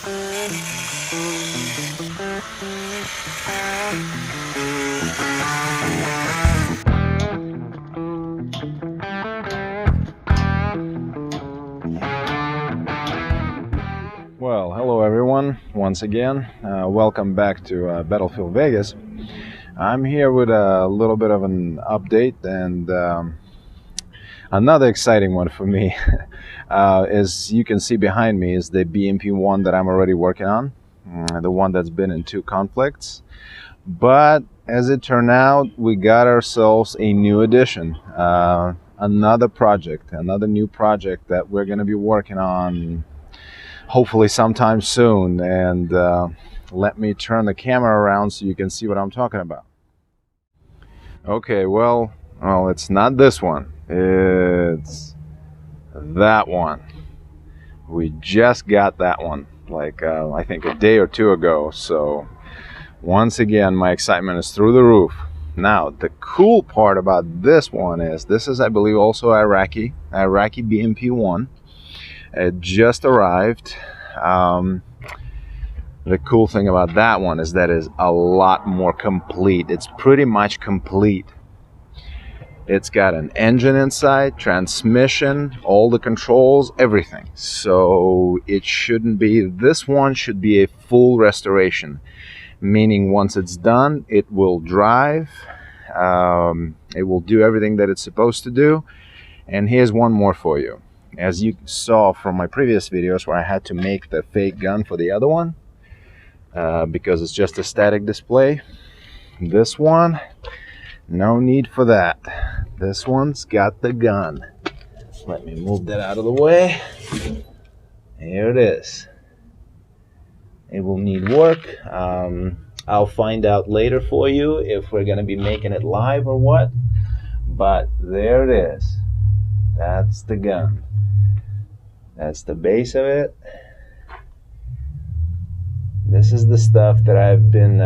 Well, hello everyone, once again. Welcome back to Battlefield Vegas. I'm here with a little bit of an update and another exciting one for me. As you can see behind me is the BMP1 that I'm already working on, the one that's been in 2 conflicts. But as it turned out, we got ourselves a new addition, another new project that we're going to be working on hopefully sometime soon. And let me turn the camera around so you can see what I'm talking about. Okay, well, it's not this one. It's that one. We just got that one, like I think a day or 2 ago. So once again, my excitement is through the roof. Now, the cool part about this one is this is, I believe, also Iraqi BMP1. It just arrived. The cool thing about that one is that it's a lot more complete. It's pretty much complete. It's got an engine inside, transmission, all the controls, everything. So it shouldn't be, this one should be a full restoration. Meaning once it's done, it will drive. It will do everything that it's supposed to do. And here's one more for you. As you saw from my previous videos where I had to make the fake gun for the other one because it's just a static display, this one, no need for that. This one's got the gun. Let me move that out of the way. Here it is. It will need work. I'll find out later for you if we're going to be making it live or what, but there it is. That's the gun. That's the base of it. This is the stuff that I've been,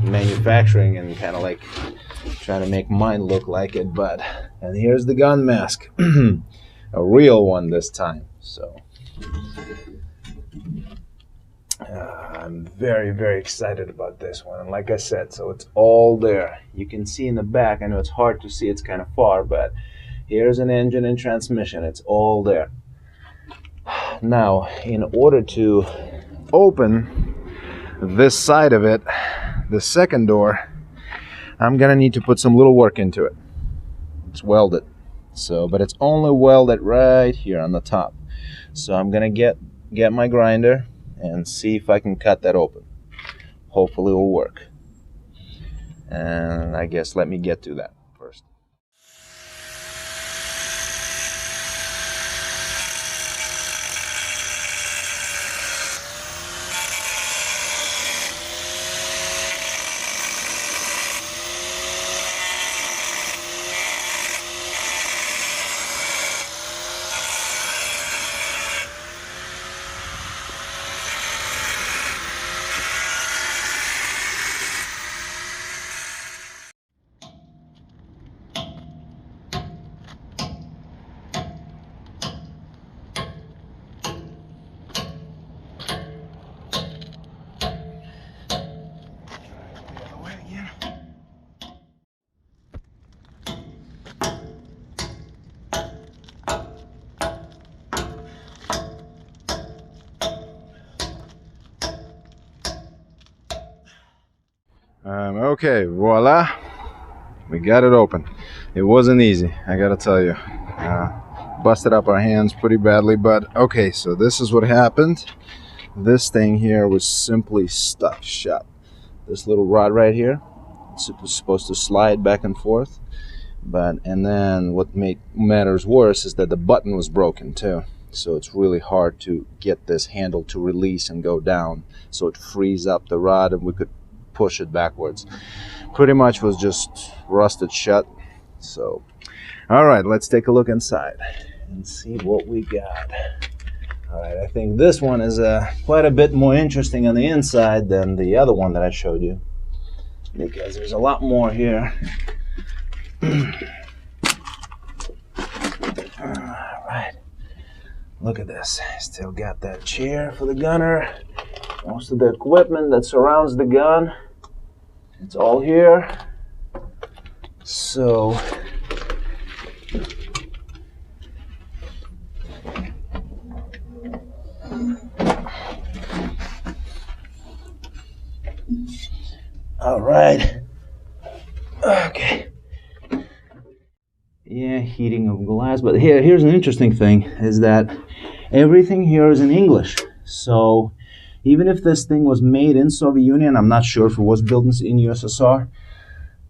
manufacturing and kind of like trying to make mine look like it. And here's the gun mask, a real one this time. So I'm very, very excited about this one. And like I said, so it's all there. You can see in the back. I know it's hard to see; it's kind of far, but here's an engine and transmission. It's all there. Now, in order to open this side of it, the second door, I'm gonna need to put some little work into it. It's welded. But it's only welded right here on the top. So I'm gonna get my grinder and see if I can cut that open. Hopefully it will work. And I guess let me get to that first. Okay, voila, we got it open. It wasn't easy, I gotta tell you. Busted up our hands pretty badly, but okay, so this is what happened. This thing here was simply stuck shut. This little rod right here, it's supposed to slide back and forth, and then what matters worse is that the button was broken too. So it's really hard to get this handle to release and go down, so it frees up the rod and we could push it backwards. Pretty much was just rusted shut. So all right, let's take a look inside and see what we got. All right, I think this one is quite a bit more interesting on the inside than the other one that I showed you, because there's a lot more here. All right, Look at this. Still got that chair for the gunner. Most of the equipment that surrounds the gun, it's all here. So all right. Okay. Yeah, heating of glass. But here's an interesting thing, is that everything here is in English. So even if this thing was made in Soviet Union, I'm not sure if it was built in USSR.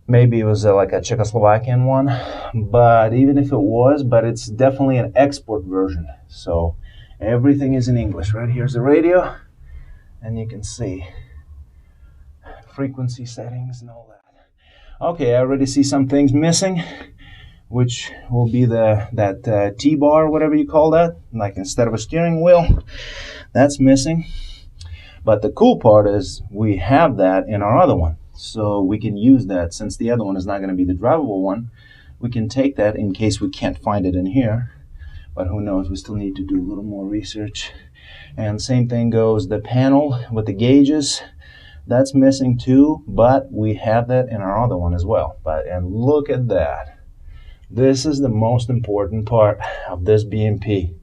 Maybe it was like a Czechoslovakian one. But even if it was, but it's definitely an export version. So everything is in English. Right here's the radio, and you can see frequency settings and all that. Okay, I already see some things missing, which will be that T-bar, whatever you call that, like instead of a steering wheel, that's missing. But the cool part is we have that in our other one, so we can use that. Since the other one is not going to be the drivable one, we can take that in case we can't find it in here. But who knows, we still need to do a little more research. And same thing goes the panel with the gauges. That's missing too, but we have that in our other one as well. And look at that. This is the most important part of this BMP.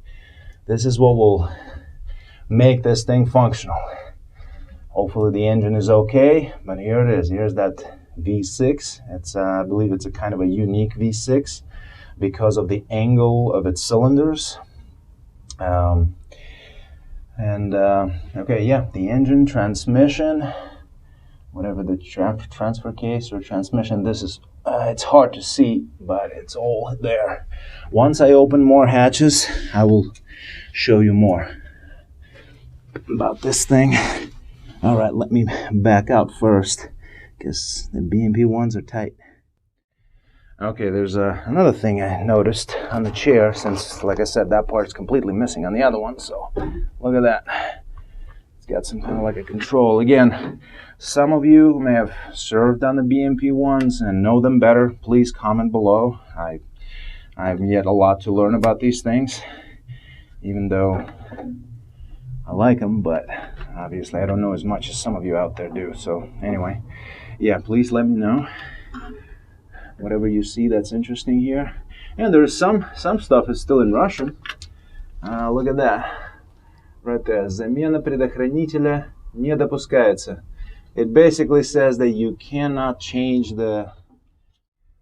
This is what will make this thing functional. Hopefully the engine is okay, but here it is. Here's that V6. It's I believe it's a kind of a unique V6 because of the angle of its cylinders. Okay, yeah, the engine, transmission, whatever the transfer case or transmission, this is, it's hard to see, but it's all there. Once I open more hatches, I will show you more about this thing. All right, let me back out first, because the BMP ones are tight. Okay, there's another thing I noticed on the chair, since, like I said, that part's completely missing on the other one, so look at that. It's got some kind of like a control. Again, some of you may have served on the BMP ones and know them better. Please comment below. I have yet a lot to learn about these things, even though I like them, but obviously I don't know as much as some of you out there do. So anyway, yeah, please let me know whatever you see that's interesting here. And there's some stuff is still in Russian. Look at that. Right there. Замена предохранителя не допускается. It basically says that you cannot change the...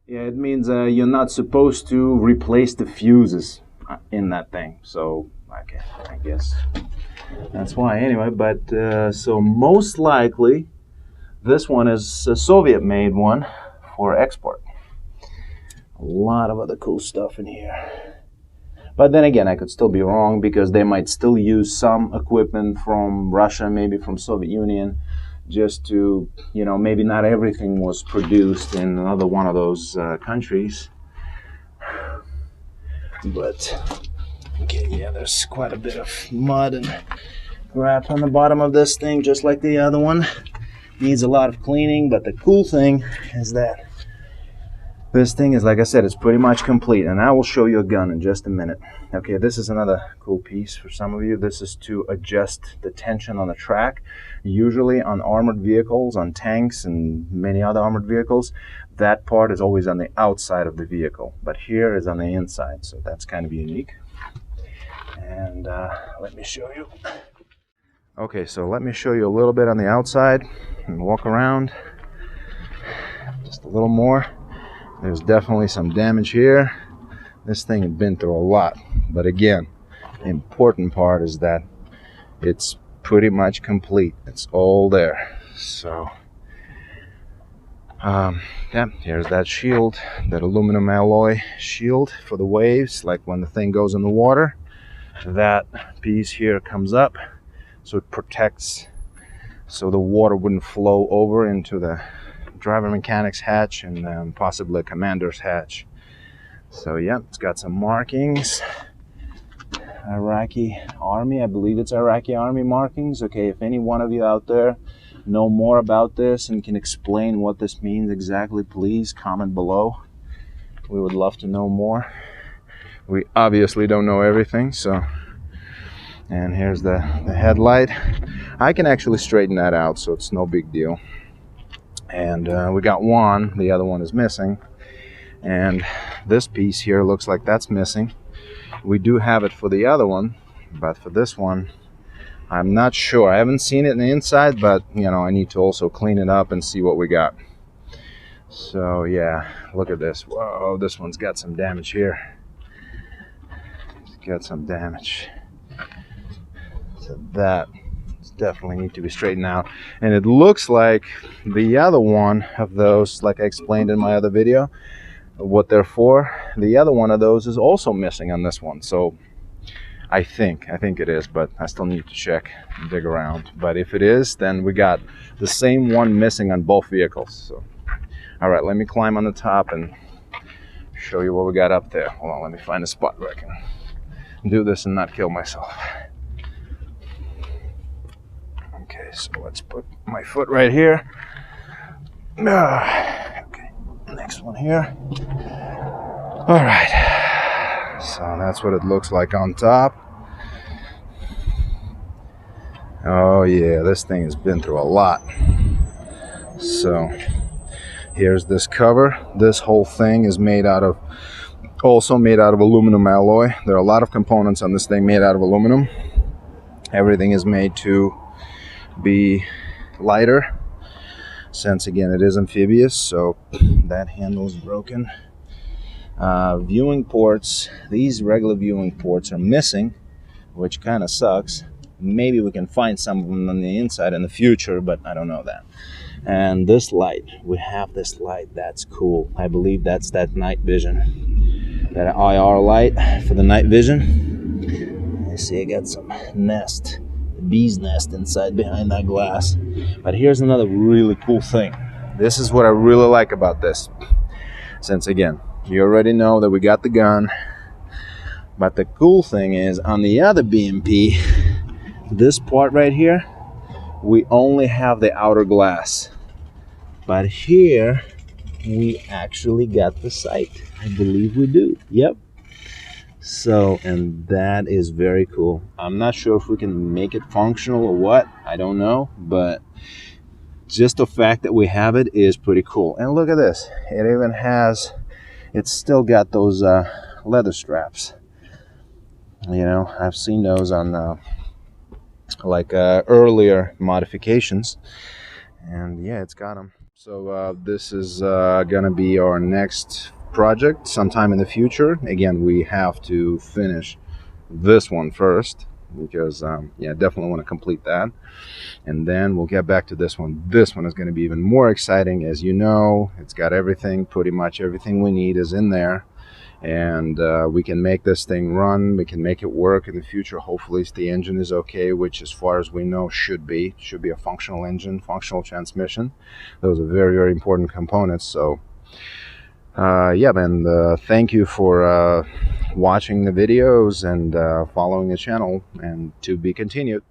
Yeah, it means you're not supposed to replace the fuses in that thing. So, okay, I guess that's why. Anyway, but so most likely this one is a Soviet-made one for export. A lot of other cool stuff in here. But then again, I could still be wrong, because they might still use some equipment from Russia, maybe from Soviet Union, just to, you know, maybe not everything was produced in another one of those countries. But, okay, yeah, there's quite a bit of mud and crap on the bottom of this thing, just like the other one. Needs a lot of cleaning, but the cool thing is that this thing is, like I said, it's pretty much complete, and I will show you a gun in just a minute. Okay, this is another cool piece for some of you. This is to adjust the tension on the track. Usually on armored vehicles, on tanks and many other armored vehicles, that part is always on the outside of the vehicle, but here is on the inside, so that's kind of unique. And let me show you. Okay, so let me show you a little bit on the outside and walk around just a little more. There's definitely some damage here. This thing had been through a lot, but again, the important part is that it's pretty much complete. It's all there. So yeah, here's that shield, that aluminum alloy shield for the waves, like when the thing goes in the water. That piece here comes up, so it protects, so the water wouldn't flow over into the driver mechanic's hatch and possibly a commander's hatch. So yeah, it's got some markings. Iraqi Army, I believe it's Iraqi Army markings. Okay, if any one of you out there know more about this and can explain what this means exactly, please comment below. We would love to know more. We obviously don't know everything, so And here's the headlight. I can actually straighten that out, so it's no big deal. And we got one, the other one is missing. And this piece here looks like that's missing. We do have it for the other one, but for this one, I'm not sure. I haven't seen it in the inside, but you know, I need to also clean it up and see what we got. So yeah, look at this. Whoa, this one's got some damage here. It's got some damage. So that definitely need to be straightened out. And it looks like the other one of those, like I explained in my other video, what they're for, the other one of those is also missing on this one. So I think it is, but I still need to check and dig around. But if it is, then we got the same one missing on both vehicles. So all right, let me climb on the top and show you what we got up there. Hold on, let me find a spot where I can do this and not kill myself. Okay, so let's put my foot right here. Okay, next one here. All right, so that's what it looks like on top. Oh yeah, this thing has been through a lot. So here's this cover. This whole thing is also made out of aluminum alloy. There are a lot of components on this thing made out of aluminum. Everything is made to be lighter, since again it is amphibious, so that handle is broken. Viewing ports, these regular viewing ports are missing, which kind of sucks. Maybe we can find some of them on the inside in the future, but I don't know that. And this light, we have this light, that's cool. I believe that's that night vision, that IR light for the night vision. You see I got some nest, bee's nest inside behind that glass. But here's another really cool thing. This is what I really like about this, since again, you already know that we got the gun, but the cool thing is on the other BMP, this part right here, we only have the outer glass, but here we actually got the sight. I believe we do. Yep. So, and that is very cool. I'm not sure if we can make it functional or what, I don't know, but just the fact that we have it is pretty cool. And look at this, it even has, it's still got those leather straps. You know, I've seen those on earlier modifications, and yeah, it's got them. So this is gonna be our next project sometime in the future. Again, we have to finish this one first, because yeah, definitely want to complete that, and then we'll get back to this one. This one is going to be even more exciting. As you know, it's got everything, pretty much everything we need is in there, and we can make this thing run, we can make it work in the future. Hopefully the engine is okay, which as far as we know should be a functional engine, functional transmission. Those are very, very important components. So yeah, man, thank you for watching the videos and following the channel, and to be continued.